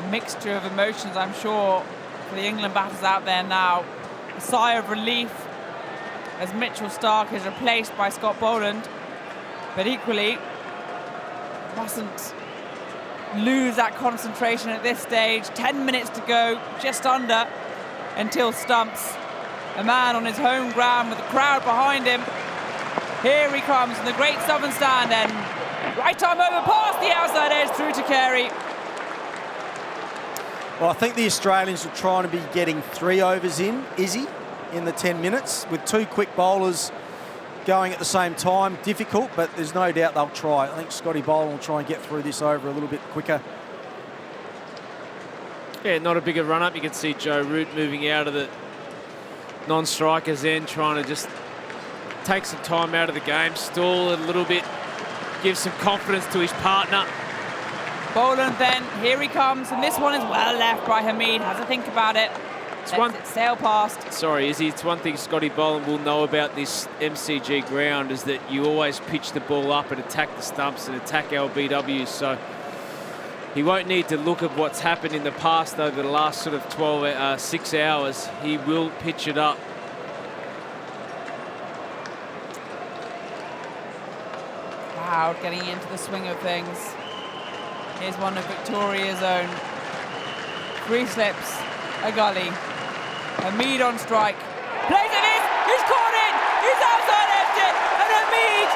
a mixture of emotions, I'm sure, for the England batters out there now. A sigh of relief as Mitchell Starc is replaced by Scott Boland. But equally, mustn't lose that concentration at this stage. 10 minutes to go, just under, until stumps. A man on his home ground with the crowd behind him. Here he comes from the great southern stand end. Right arm over past the outside edge through to Carey. Well, I think the Australians are trying to be getting 3 overs in, Izzy, in the 10 minutes, with 2 quick bowlers going at the same time. Difficult, but there's no doubt they'll try. I think Scotty Boland will try and get through this over a little bit quicker. Yeah, not a bigger run-up. You can see Joe Root moving out of the non-strikers end, trying to just take some time out of the game, stall it a little bit, give some confidence to his partner. Boland then, here he comes, and this one is well left by Hamid. Has to think about it. Lets it sail past. Sorry, Izzy, it's one thing Scotty Boland will know about this MCG ground is that you always pitch the ball up and attack the stumps and attack LBWs. So he won't need to look at what's happened in the past over the last sort of 6 hours. He will pitch it up. Wow, getting into the swing of things. Here's one of Victoria's own. 3 slips, a gully. Hamid on strike. Plays it in, he's caught it, he's outside edged it, and Hamid,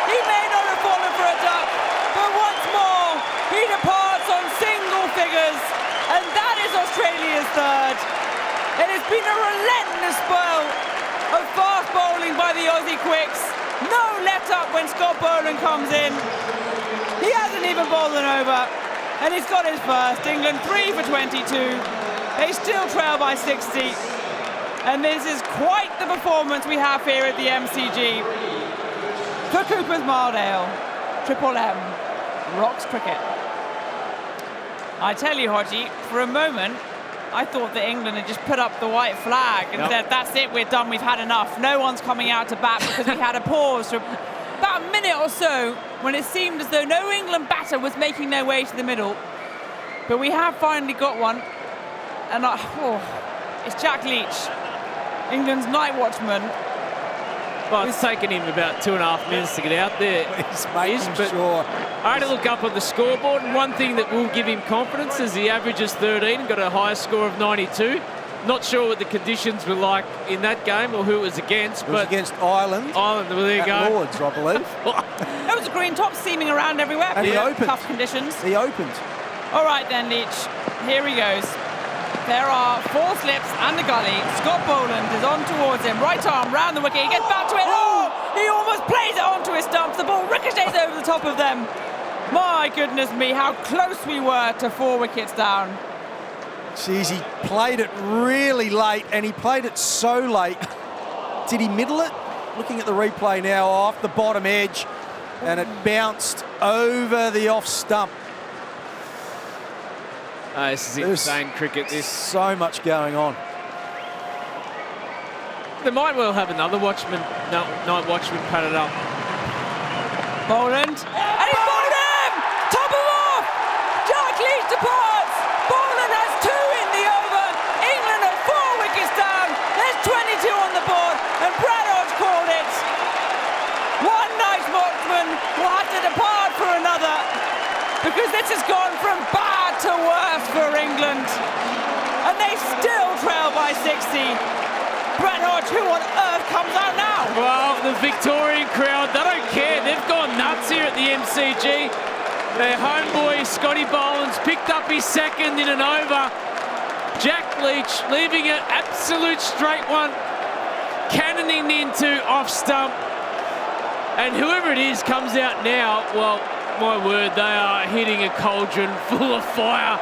he may not have fallen for a duck, but once more, he departs on single figures, and that is Australia's third. It has been a relentless spell of fast bowling by the Aussie quicks. No let up when Scott Boland comes in. He hasn't even bowled an over, and he's got his first. England 3 for 22. They still trail by 60. And this is quite the performance we have here at the MCG. For Cooper's Mardale, Triple M, rocks cricket. I tell you, Hodgie, for a moment, I thought that England had just put up the white flag and said, that's it, we're done, we've had enough. No one's coming out to bat, because we had a pause for about a minute or so when it seemed as though no England batter was making their way to the middle. But we have finally got one. And it's Jack Leach, England's night watchman. Well, it's taken him about 2.5 minutes to get out there. He's making sure. I had to look up on the scoreboard, and one thing that will give him confidence is he averages 13, got a high score of 92. Not sure what the conditions were like in that game or who it was against. It was against Ireland. Ireland, well, there you go. Lords, I believe. There was a green top seaming around everywhere. And he opened. Tough conditions. He opened. All right then, Leach. Here he goes. There are 4 slips and a gully. Scott Boland is on towards him. Right arm round the wicket. He gets back to it. Oh! He almost plays it onto his stumps. The ball ricochets over the top of them. My goodness me, how close we were to 4 wickets down. Jeez, he played it really late, and he played it so late. Did he middle it? Looking at the replay now, off the bottom edge, and it bounced over the off stump. This is insane cricket. There's so much going on. They might well have another night watchman padded up. Boland, and he's bowled him! Top him off! Jack Leach departs! Boland has 2 in the over. England are 4 wickets down. There's 22 on the board, and Brad Hodge called it. One night watchman will have to depart for another, because this has gone from bad to worse for England. And they still trail by 60. Brad Hodge, who on earth comes out now? Well, the Victorian crowd, they don't care. They've gone nuts here at the MCG. Their homeboy, Scotty Boland's picked up his second in an over. Jack Leach leaving an absolute straight one, cannoning into off stump. And whoever it is comes out now, well, my word, they are hitting a cauldron full of fire.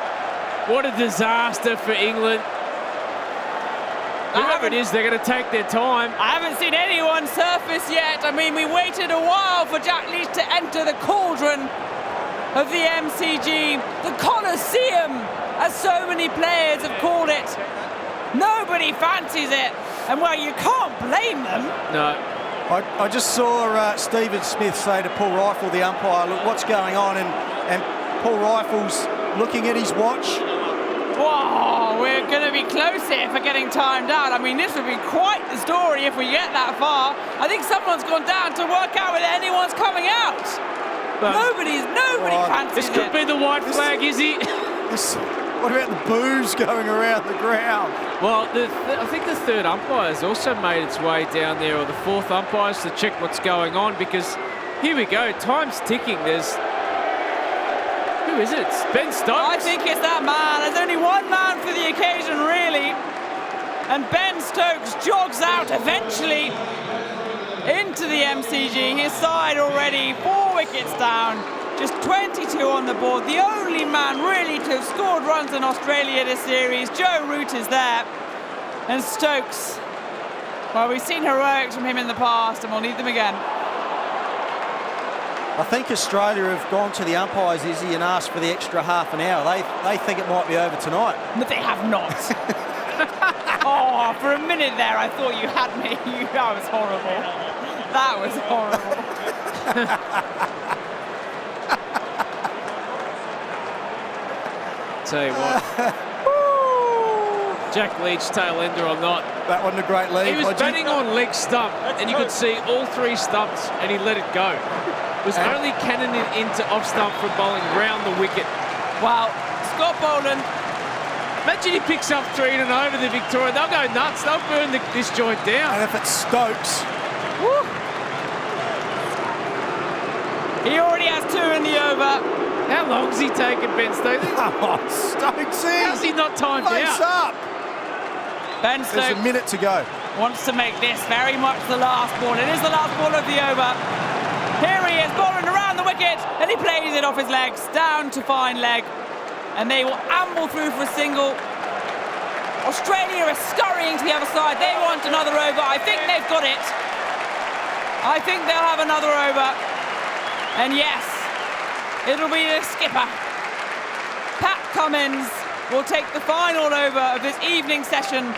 What a disaster for England. Whoever it is, they're going to take their time. I haven't seen anyone surface yet. I mean, we waited a while for Jack Leach to enter the cauldron of the MCG, the Colosseum, as so many players have called it. Nobody fancies it, and well, you can't blame them. No. I just saw Stephen Smith say to Paul Rifle, the umpire, look, what's going on? And Paul Rifle's looking at his watch, Whoa, we're going to be close here for getting timed out. I mean, this would be quite the story if we get that far. I think someone's gone down to work out whether anyone's coming out. Nobody fancies This could be the white flag, Izzy. What about the boos going around the ground? Well, I think the third umpire's also made its way down there, or the fourth umpire's, to check what's going on, because here we go, time's ticking. Who is it? It's Ben Stokes. I think it's that man. There's only one man for the occasion, really. And Ben Stokes jogs out eventually into the MCG. His side already 4 wickets down. Just 22 on the board. The only man really to have scored runs in Australia this series. Joe Root is there. And Stokes, well, we've seen heroics from him in the past and we'll need them again. I think Australia have gone to the umpires, Izzy, and asked for the extra half an hour. They think it might be over tonight. But they have not. Oh, for a minute there, I thought you had me. That was horrible. That was horrible. Tell you what. Jack Leach, tail ender or not. That wasn't a great lead. He was batting on leg stump, and you could see all 3 stumps, and he let it go. It was only cannoning into off stump for bowling round the wicket. Wow, Scott Boland. Imagine he picks up 3 in and over the Victoria. They'll go nuts. They'll burn this joint down. And if it's Stokes. Woo. He already has 2 in the over. How long's he taken, Ben Stokes? Come on, Stokesy. How's he not timed Face out? up. Ben There's Stokes a minute to go. wants to make this very much the last ball. It is the last ball of the over. Here he is, bowling around the wicket, and he plays it off his legs, down to fine leg. And they will amble through for a single. Australia is scurrying to the other side. They want another over. I think they've got it. I think they'll have another over. And yes, it'll be the skipper. Pat Cummins will take the final over of this evening session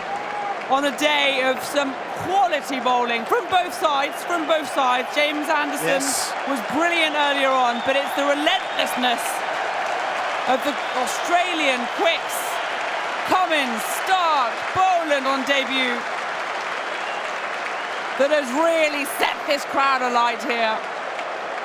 on a day of some quality bowling from both sides, James Anderson was brilliant earlier on, but it's the relentlessness of the Australian quicks. Cummins, Stark, Boland on debut that has really set this crowd alight here.